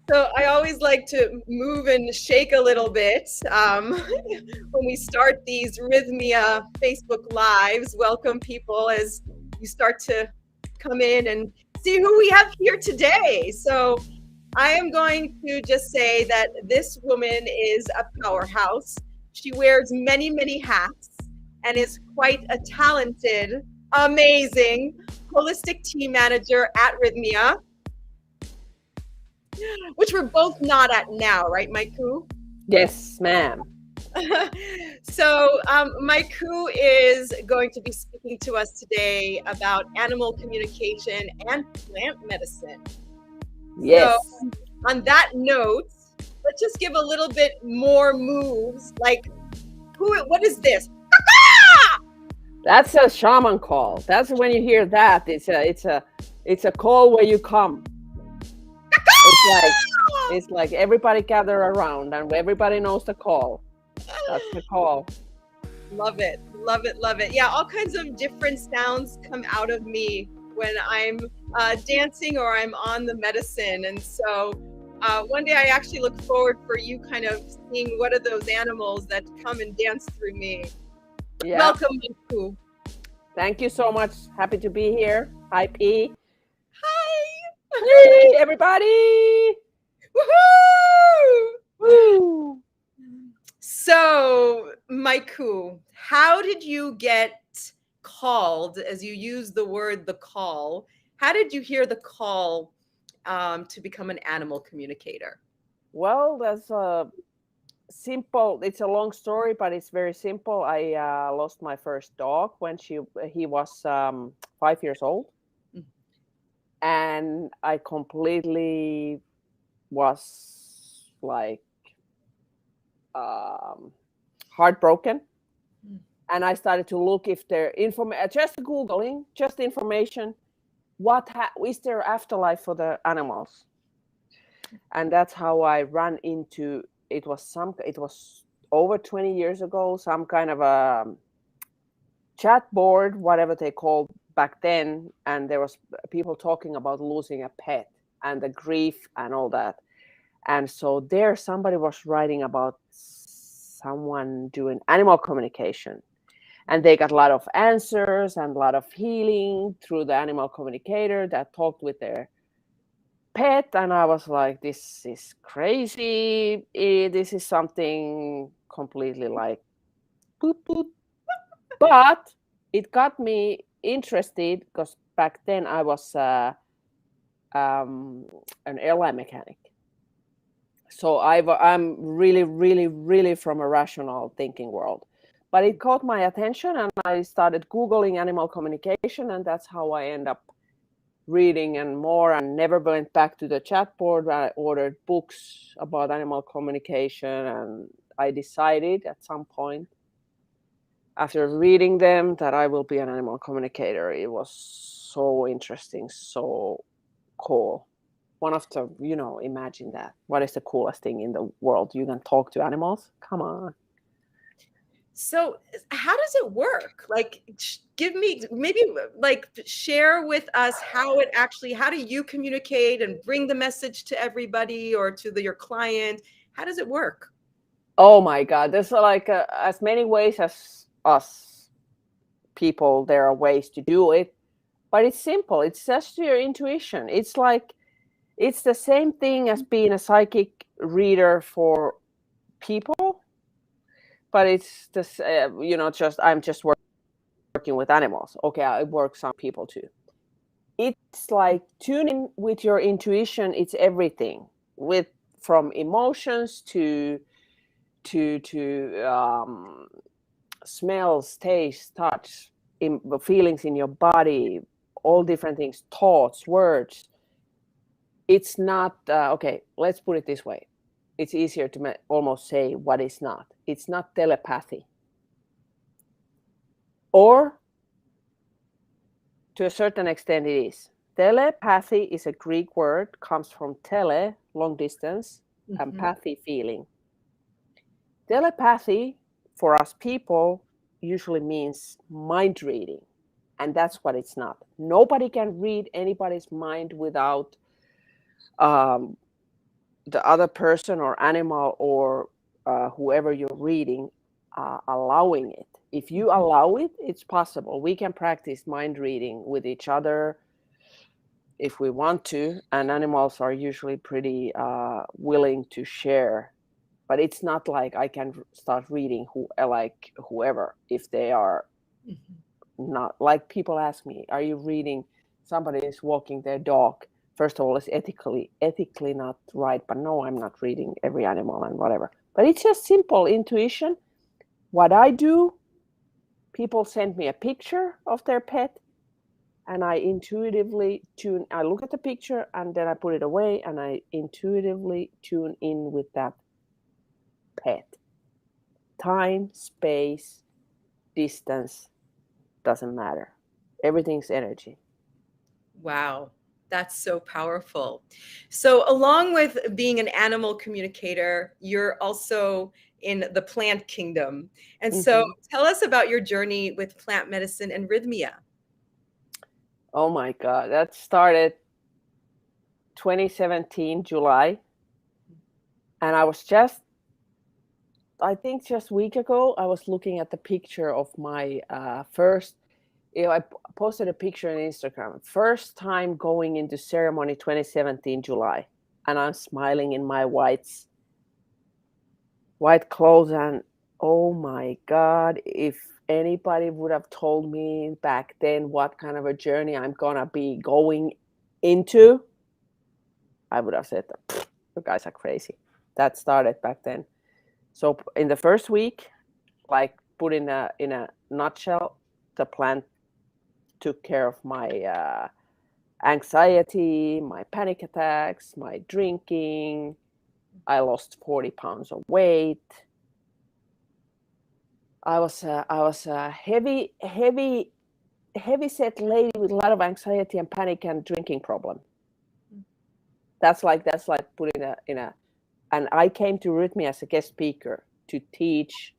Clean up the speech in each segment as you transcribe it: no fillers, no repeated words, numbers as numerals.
So I always like to move and shake a little bit when we start these Rhythmia Facebook Lives. Welcome people as you start to come in and see who we have here today. So I am going to just say that this woman is a powerhouse. She wears many, many hats and is quite a talented, amazing holistic team manager at Rhythmia, which we're both not at now, right, Maiku? Yes, ma'am. So, Maiku is going to be speaking to us today about animal communication and plant medicine. So, Yes. on that note, let's just give a little bit more moves. Like, what is this? That's a shaman call. That's when you hear that. It's a call where you come. It's like everybody gather around and everybody knows the call. That's the call. Love it. Love it. Love it. Yeah, all kinds of different sounds come out of me when I'm dancing or I'm on the medicine. And so one day I actually look forward for you kind of seeing what are those animals that come and dance through me. Yeah. Welcome, Maiku. Thank you so much. Happy to be here. Hi, P. Hi. Hey, everybody. Woohoo! Woo. So, Maiku, how did you get called, as you use the word the call? How did you hear the call to become an animal communicator? Well, that's a simple. It's a long story, but it's very simple. I lost my first dog when he was 5 years old, and I completely was like heartbroken. And I started to look if there just googling just information. Is there afterlife for the animals? And that's how I ran into it. Was over 20 years ago, some kind of a chat board, whatever they called back then, and there was people talking about losing a pet and the grief and all that. And so there somebody was writing about someone doing animal communication, and they got a lot of answers and a lot of healing through the animal communicator that talked with their pet. And I was like, this is crazy. This is something completely like boop, boop. But it got me interested because back then I was an airline mechanic. So I'm really, really, really from a rational thinking world. But it caught my attention and I started Googling animal communication, and that's how I end up reading and more, and never went back to the chat board. I ordered books about animal communication, and I decided at some point after reading them that I will be an animal communicator. It was so interesting, so cool. One of the, imagine that. What is the coolest thing in the world? You can talk to animals? Come on. So, how does it work? Like, give me maybe like share with us how do you communicate and bring the message to everybody or to your client? How does it work? Oh my God. There's like as many ways as us people, there are ways to do it, but it's simple. It's just your intuition. It's the same thing as being a psychic reader for people, but it's this, I'm just working with animals. Okay, I work some people too. It's like tuning with your intuition. It's everything, from emotions to smells, taste, touch, feelings in your body, all different things, thoughts, words. It's not okay. Let's put it this way. It's easier to almost say what is not. It's not telepathy. Or to a certain extent it is. Telepathy is a Greek word, comes from tele, long distance, and pathy, feeling. Telepathy for us people usually means mind reading. And that's what it's not. Nobody can read anybody's mind without the other person or animal or whoever you're reading allowing it. If you allow it, it's possible. We can practice mind reading with each other if we want to, and animals are usually pretty willing to share. But it's not like I can start reading whoever if they are not. Like people ask me, "Are you reading?" Somebody is walking their dog. First of all, it's ethically not right. But no, I'm not reading every animal and whatever. But it's just simple intuition. What I do, people send me a picture of their pet, and I intuitively tune. I look at the picture and then I put it away, and I intuitively tune in with that pet. Time, space, distance doesn't matter. Everything's energy. Wow, that's so powerful. So, along with being an animal communicator, you're also in the plant kingdom. And so, tell us about your journey with plant medicine and rhythmia. Oh my God, that started 2017 July, and I think just a week ago, I was looking at the picture of my first. I posted a picture on Instagram. First time going into ceremony 2017 July, and I'm smiling in my white clothes, and oh my God, if anybody would have told me back then what kind of a journey I'm gonna be going into, I would have said, "You guys are crazy." That started back then. So in the first week, like put in a nutshell, the plant took care of my anxiety, my panic attacks, my drinking. I lost 40 pounds of weight. I was a heavy set lady with a lot of anxiety and panic and drinking problem. That's like putting in a. And I came to Rhythmia as a guest speaker to teach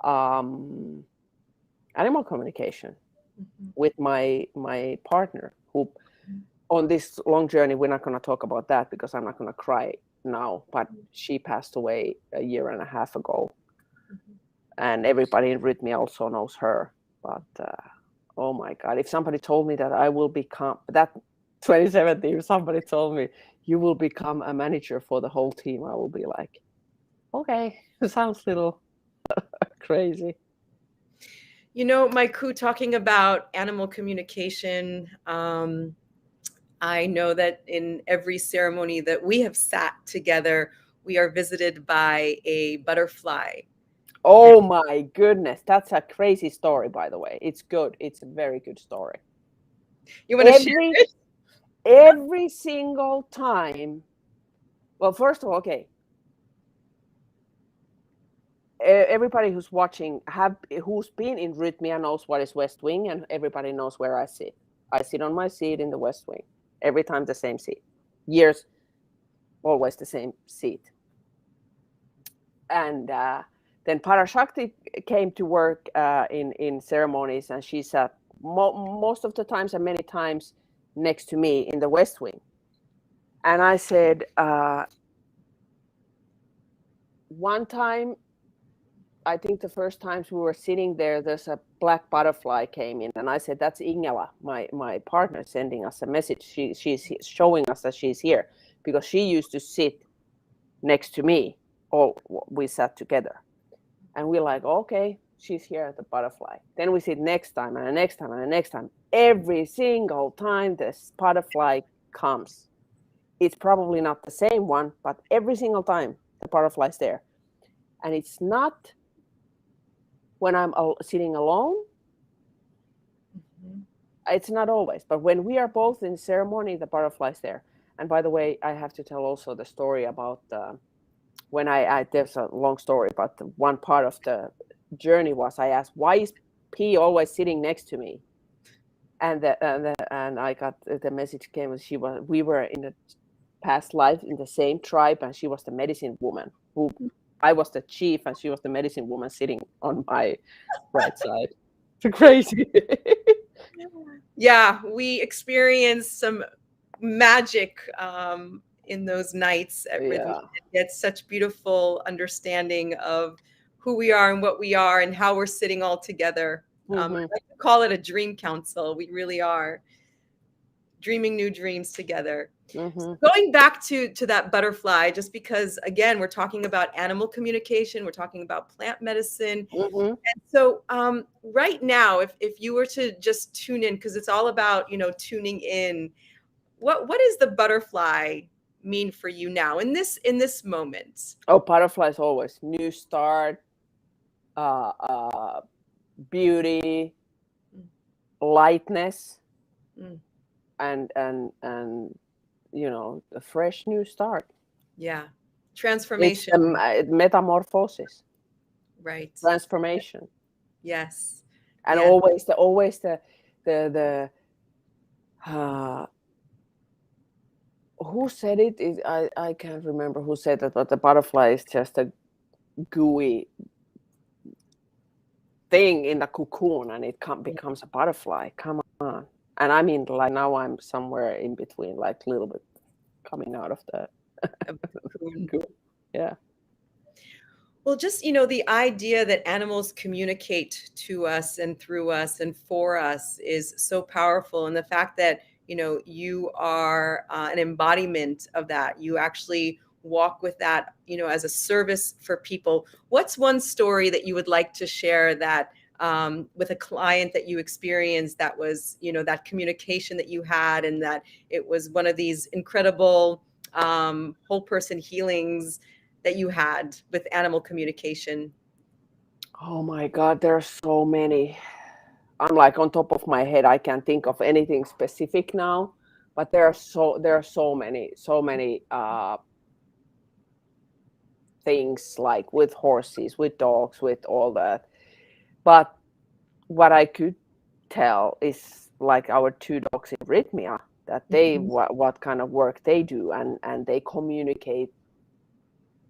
animal communication with my partner, who on this long journey, we're not going to talk about that because I'm not going to cry now, but she passed away a year and a half ago. And everybody in Rhythmia also knows her. But oh my God, if somebody told me that I will become, that 2017, if somebody told me you will become a manager for the whole team, I will be like, okay, it sounds a little crazy. You know, Maiku, talking about animal communication, I know that in every ceremony that we have sat together, we are visited by a butterfly. Oh my goodness, that's a crazy story, by the way. It's good. It's a very good story. You want to share it? Every single time. Well, first of all, okay. Everybody who's watching, who's been in Rhythmia knows what is West Wing, and everybody knows where I sit. I sit on my seat in the West Wing. Every time the same seat. Years, always the same seat. And then Parashakti came to work in ceremonies, and she sat most of the times and many times next to me in the West Wing. And I said, one time, I think the first times we were sitting there, there's a black butterfly came in, and I said, "That's Ingela, my partner, sending us a message. She's showing us that she's here because she used to sit next to me. All we sat together, and we're like, okay, she's here at the butterfly. Then we sit next time and the next time and the next time. Every single time this butterfly comes, it's probably not the same one, but every single time the butterfly's there, and it's not." When I'm sitting alone, it's not always. But when we are both in ceremony, the butterfly's there. And by the way, I have to tell also the story about when there's a long story, but one part of the journey was I asked, why is P always sitting next to me? And I got the message came. We were in a past life in the same tribe, and she was the medicine woman who. I was the chief and she was the medicine woman sitting on my right side. It's crazy. Yeah, we experienced some magic in those nights at Rhythm. Yeah. Get such beautiful understanding of who we are and what we are and how we're sitting all together. I Hmm. like to call it a dream council. We really are dreaming new dreams together. So Hmm. going back to that butterfly, just because again we're talking about animal communication, we're talking about plant medicine. Hmm. So right now, if you were to just tune in, because it's all about tuning in, what does the butterfly mean for you now in this moment? Oh, butterflies always new start, uh, uh, beauty, Mm, lightness, mm, and a fresh new start. yeah, It's transformation, the metamorphosis, right? transformation, Yes, and yes. always the uh, who said it is I can't remember who said that, but the butterfly is just a gooey thing in the cocoon and it becomes a butterfly. Come on. And I mean, like now I'm somewhere in between, like a little bit coming out of the A cocoon. goo. Yeah. Well, just, the idea that animals communicate to us and through us and for us is so powerful. And the fact that, you are an embodiment of that, you actually walk with that, as a service for people. What's one story that you would like to share that with a client that you experienced that was, that communication that you had and that it was one of these incredible whole person healings that you had with animal communication? Oh my God, there are so many. I'm like on top of my head. I can't think of anything specific now, but there are so many things like with horses, with dogs, with all that. But what I could tell is like our two dogs in Rhythmia that they Mhm. what kind of work they do and they communicate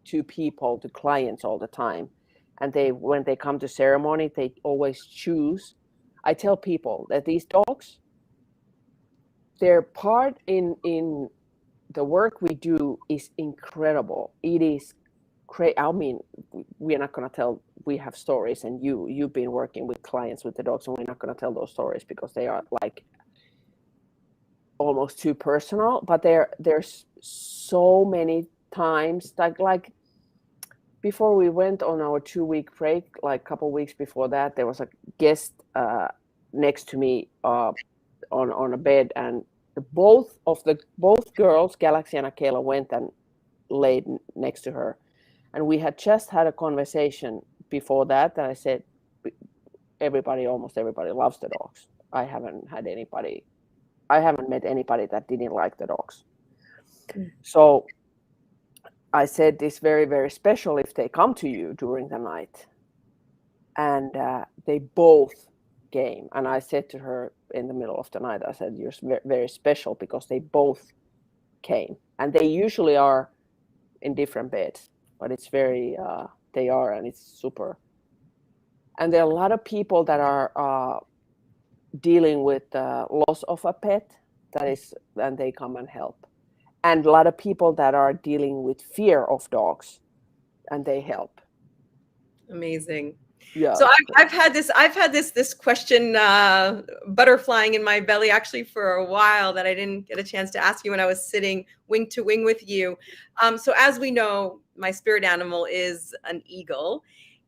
to people, to clients all the time. And they when they come to ceremony, they always choose. I tell people that these dogs, their part in the work we do is incredible. It is great. I mean, we're not going to tell. We have stories, and you've been working with clients with the dogs, and we're not going to tell those stories because they are like almost too personal. But there's so many times like before we went on our 2 week break, like a couple weeks before that, there was a guest next to me on a bed, and both girls, Galaxy and Akela, went and laid next to her, and we had just had a conversation before that. And I said, almost everybody loves the dogs. I haven't met anybody that didn't like the dogs. Mm. So I said, it's very, very special if they come to you during the night. And they both came. And I said to her in the middle of the night, I said, you're very, very special because they both came. And they usually are in different beds, but it's very, they are, and it's super. And there are a lot of people that are dealing with loss of a pet, and they come and help. And a lot of people that are dealing with fear of dogs, and they help. Amazing. Yeah. So I've had this question butterflying in my belly actually for a while that I didn't get a chance to ask you when I was sitting wing to wing with you. So as we know, my spirit animal is an eagle.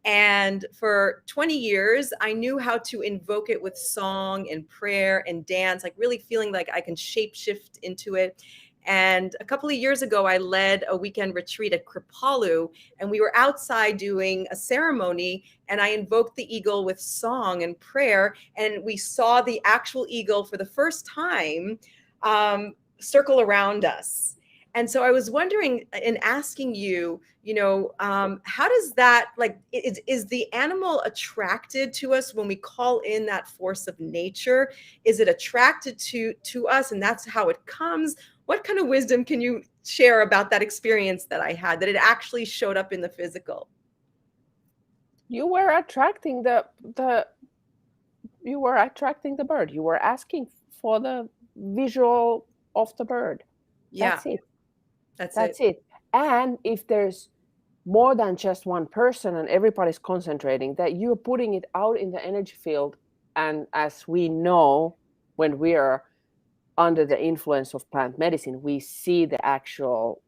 And for 20 years, I knew how to invoke it with song and prayer and dance, like really feeling like I can shape shift into it. And a couple of years ago, I led a weekend retreat at Kripalu, and we were outside doing a ceremony. And I invoked the eagle with song and prayer. And we saw the actual eagle for the first time circle around us. And so I was wondering in asking you, how does that like is the animal attracted to us when we call in that force of nature? Is it attracted to us and that's how it comes? What kind of wisdom can you share about that experience that I had, that it actually showed up in the physical? You were attracting the were attracting the bird. You were asking for the visual of the bird. Yeah. That's it. That's it. And if there's more than just one person and everybody's concentrating, that you're putting it out in the energy field. And as we know, when we are under the influence of plant medicine, we see the actual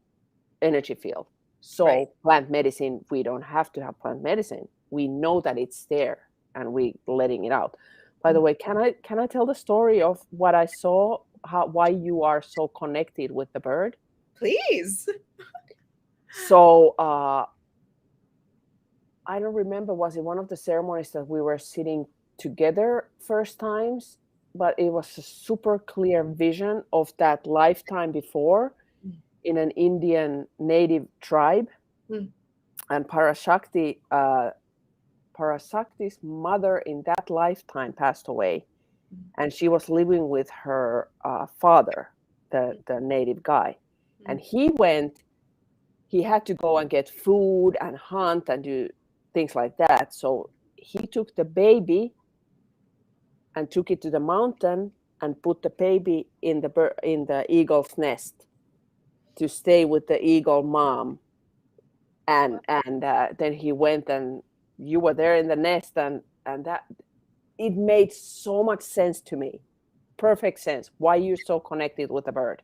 energy field. So Right. plant medicine, we don't have to have plant medicine. We know that it's there and we letting it out. By the way, can I tell the story of what I saw, why you are so connected with the bird? Please. So I don't remember, was it one of the ceremonies that we were sitting together first times, but it was a super clear vision of that lifetime before in an Indian native tribe. And Parashakti, Parashakti's mother in that lifetime passed away, and she was living with her father, the native guy. And he had to go and get food and hunt and do things like that. So he took the baby and took it to the mountain and put the baby in the eagle's nest to stay with the eagle mom. And then he went, and you were there in the nest, and that it made so much sense to me. Perfect sense. Why you're so connected with the bird.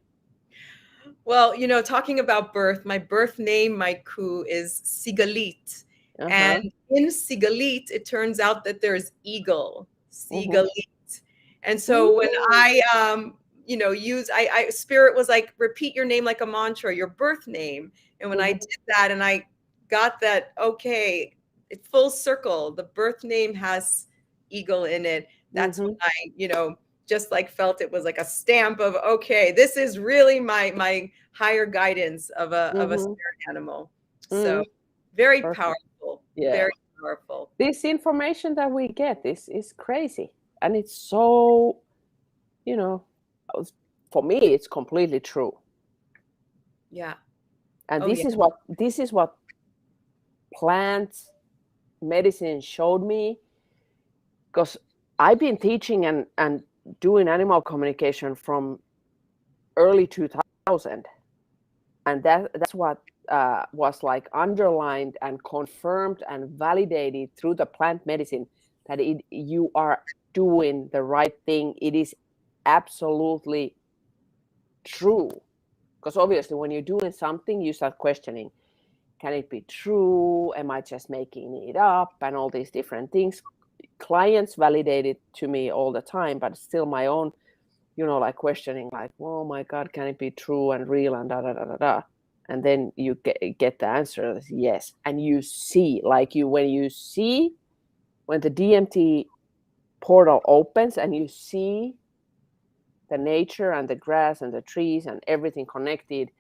Well, talking about birth, my birth name, my coup, is Sigalit. And in Sigalit, it turns out that there's eagle, Sigalit. And so when I, Spirit was like, repeat your name like a mantra, your birth name. And when I did that and I got that, okay, it's full circle, the birth name has eagle in it. That's when I, just like felt it was like a stamp of, okay, this is really my higher guidance of a spirit animal. So very powerful. Yeah. Very powerful. This information that we get is crazy. And it's so, for me, it's completely true. Yeah. And this is what plant medicine showed me, because I've been teaching and doing animal communication from early 2000, and that's what was like underlined and confirmed and validated through the plant medicine, that you are doing the right thing. It is absolutely true, because obviously when you're doing something, you start questioning, can it be true? Am I just making it up? And all these different things. Clients validate it to me all the time, but still my own, like questioning, like, oh my God, can it be true and real and da da da da da? And then you get the answer, yes. And you see, like when the DMT portal opens and you see the nature and the grass and the trees and everything connected,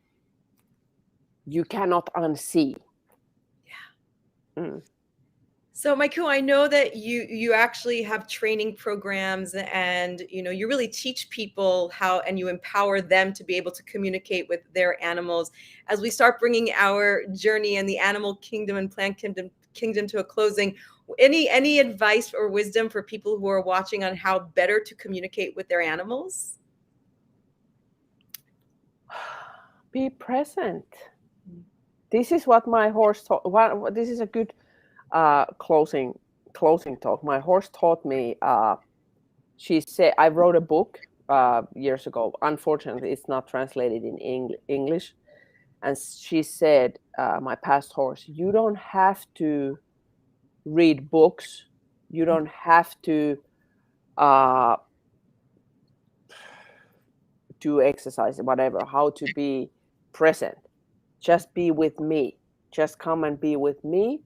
you cannot unsee. Yeah. So, Maiku, I know that you actually have training programs, and you really teach people how, and you empower them to be able to communicate with their animals. As we start bringing our journey in the animal kingdom and plant kingdom to a closing, any advice or wisdom for people who are watching on how better to communicate with their animals? Be present. This is what my horse taught. This is a good closing talk. My horse taught me. She said, I wrote a book years ago. Unfortunately, it's not translated in English. And she said, my past horse, you don't have to read books. You don't have to do exercise, whatever, how to be present. Just be with me. Just come and be with me,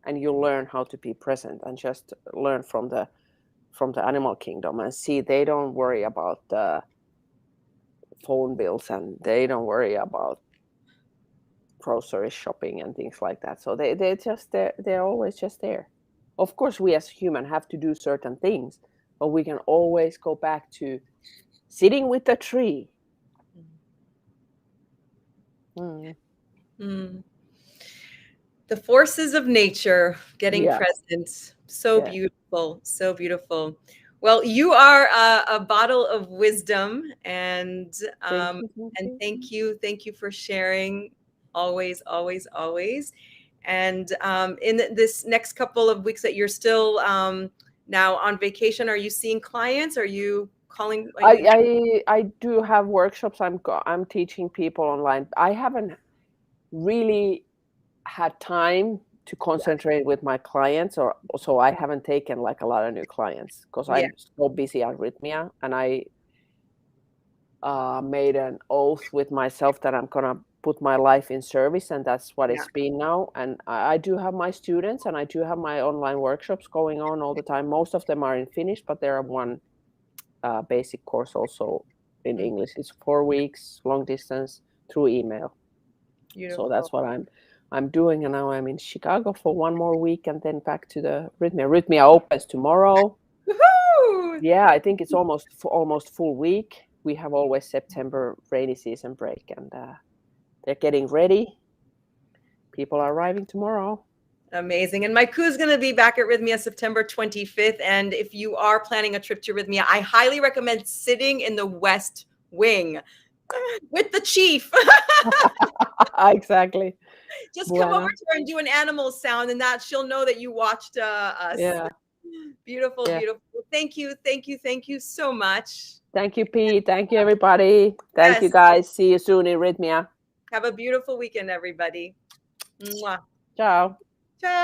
and you learn how to be present, and just learn from the animal kingdom and see they don't worry about the phone bills, and they don't worry about grocery shopping and things like that. So they're always just there. Of course, we as human have to do certain things, but we can always go back to sitting with the tree. The forces of nature, getting present. So beautiful. So beautiful. Well, you are a bottle of wisdom, and thank you for sharing. Always, always, always. And in this next couple of weeks that you're still now on vacation, are you seeing clients? Are you calling? I do have workshops. I'm teaching people online. I haven't really had time to concentrate with my clients, or so I haven't taken like a lot of new clients because I'm so busy at Rhythmia, and I made an oath with myself that I'm gonna put my life in service, and that's what it's been now. And I do have my students, and I do have my online workshops going on all the time. Most of them are in Finnish, but there are one basic course also in English. It's 4 weeks long distance through email. Beautiful. So that's what I'm doing, and now I'm in Chicago for 1 more week, and then back to the Rhythmia. Rhythmia opens tomorrow. Woo-hoo! Yeah, I think it's almost full week. We have always September rainy season break, and they're getting ready. People are arriving tomorrow. Amazing. And my crew is going to be back at Rhythmia September 25th. And if you are planning a trip to Rhythmia, I highly recommend sitting in the West Wing with the chief. Exactly. Just come over to her and do an animal sound, and that she'll know that you watched us. Yeah. Beautiful, beautiful. Thank you, thank you, thank you so much. Thank you, Pete. Thank you, everybody. Thank you, guys. See you soon in Rhythmia. Have a beautiful weekend, everybody. Mwah. Ciao.